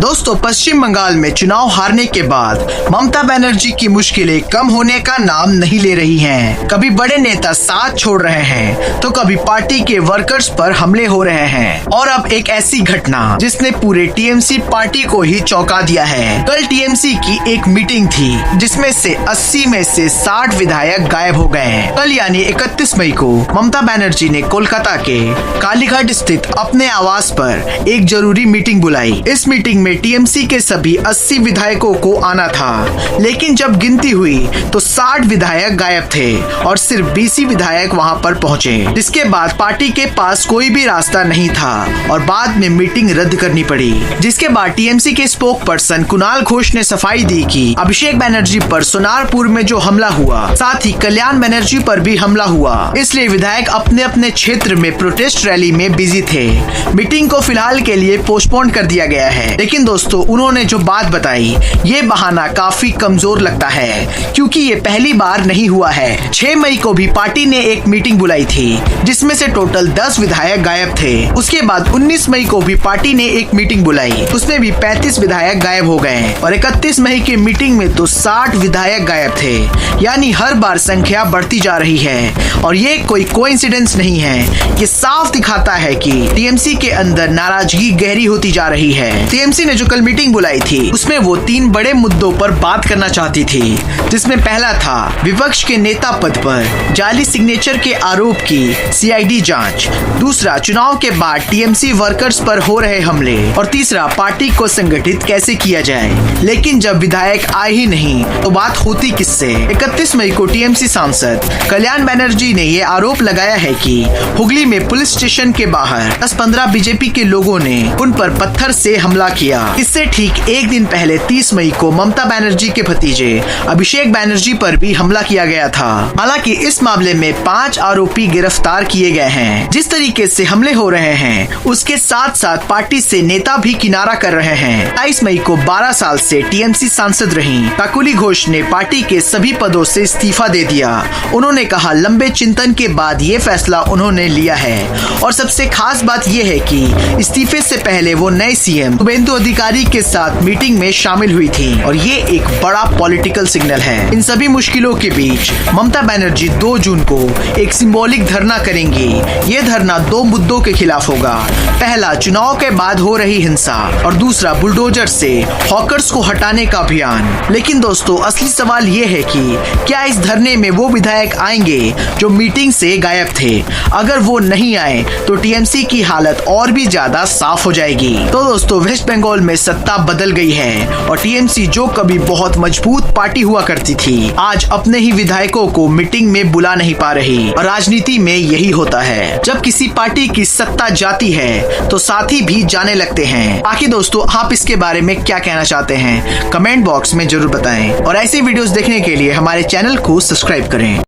दोस्तों, पश्चिम बंगाल में चुनाव हारने के बाद ममता बनर्जी की मुश्किलें कम होने का नाम नहीं ले रही हैं। कभी बड़े नेता साथ छोड़ रहे हैं तो कभी पार्टी के वर्कर्स पर हमले हो रहे हैं और अब एक ऐसी घटना जिसने पूरे टीएमसी पार्टी को ही चौंका दिया है। कल टीएमसी की एक मीटिंग थी जिसमें से 80 में से 60 विधायक गायब हो गए हैं। कल यानी 31 मई को ममता बनर्जी ने कोलकाता के कालीघाट स्थित अपने आवास पर एक जरूरी मीटिंग बुलाई। इस मीटिंग में टीएमसी के सभी 80 विधायकों को आना था, लेकिन जब गिनती हुई तो 60 विधायक गायब थे और सिर्फ 20 विधायक वहां पर पहुंचे, जिसके बाद पार्टी के पास कोई भी रास्ता नहीं था और बाद में मीटिंग रद्द करनी पड़ी। जिसके बाद टीएमसी के स्पोक पर्सन कुणाल घोष ने सफाई दी कि अभिषेक बनर्जी पर सोनारपुर में जो हमला हुआ, साथ ही कल्याण बनर्जी पर भी हमला हुआ, इसलिए विधायक अपने अपने क्षेत्र में प्रोटेस्ट रैली में बिजी थे। मीटिंग को फिलहाल के लिए पोस्टपोन कर दिया गया है। लेकिन दोस्तों, उन्होंने जो बात बताई ये बहाना काफी कमजोर लगता है, क्योंकि ये पहली बार नहीं हुआ है। 6 मई को भी पार्टी ने एक मीटिंग बुलाई थी जिसमें से टोटल 10 विधायक गायब थे। उसके बाद 19 मई को भी पार्टी ने एक मीटिंग बुलाई, उसमें भी 35 विधायक गायब हो गए और 31 मई की मीटिंग में तो 60 विधायक गायब थे। यानी हर बार संख्या बढ़ती जा रही है और ये कोई कोइंसिडेंस नहीं है। ये साफ दिखाता है कि टीएमसी के अंदर नाराजगी गहरी होती जा रही है। टीएमसी ने जो कल मीटिंग बुलाई थी उसमें वो 3 बड़े मुद्दों पर बात करना चाहती थी, जिसमें पहला था विपक्ष के नेता पद पर जाली सिग्नेचर के आरोप की सीआईडी जांच, दूसरा चुनाव के बाद टीएमसी वर्कर्स पर हो रहे हमले और तीसरा पार्टी को संगठित कैसे किया जाए। लेकिन जब विधायक आए ही नहीं तो बात होती किससे। 31 मई को टीएमसी सांसद कल्याण बनर्जी ने ये आरोप लगाया है कि हुगली में पुलिस स्टेशन के बाहर 10-15 बीजेपी के लोगों ने उन पर पत्थर से हमला किया। इससे ठीक एक दिन पहले 30 मई को ममता बनर्जी के भतीजे अभिषेक बनर्जी पर भी हमला किया गया था। हालांकि इस मामले में 5 आरोपी गिरफ्तार किए गए हैं। जिस तरीके से हमले हो रहे हैं उसके साथ साथ पार्टी से नेता भी किनारा कर रहे हैं। 22 मई को 12 साल से टीएमसी सांसद रही काकुली घोष ने पार्टी के सभी पदों से इस्तीफा दे दिया। उन्होंने कहा लंबे चिंतन के बाद ये फैसला उन्होंने लिया है और सबसे खास बात ये है कि इस्तीफे से पहले वो नए सीएम शुभेंदु अधिकारी के साथ मीटिंग में शामिल हुई थी और ये एक बड़ा पॉलिटिकल सिग्नल है। इन सभी मुश्किलों के बीच ममता बनर्जी 2 जून को एक सिंबॉलिक धरना करेंगी। ये धरना 2 मुद्दों के खिलाफ होगा। पहला, चुनाव के बाद हो रही हिंसा और दूसरा, बुलडोजर से हॉकर्स को हटाने का अभियान। लेकिन दोस्तों, असली सवाल ये है कि क्या इस धरने में वो विधायक आएंगे जो मीटिंग से गायब थे। अगर वो नहीं आए तो टीएमसी की हालत और भी ज्यादा साफ हो जाएगी। तो दोस्तों, वेस्ट बंगाल में सत्ता बदल गई है और टीएमसी जो कभी बहुत मजबूत पार्टी हुआ करती थी, आज अपने ही विधायकों को मीटिंग में बुला नहीं पा रही। और राजनीति में यही होता है, जब किसी पार्टी की सत्ता जाती है तो साथी भी जाने लगते हैं। बाकी दोस्तों, आप इसके बारे में क्या कहना चाहते हैं कमेंट बॉक्स में जरूर बताएं और ऐसे वीडियोस देखने के लिए हमारे चैनल को सब्सक्राइब करें।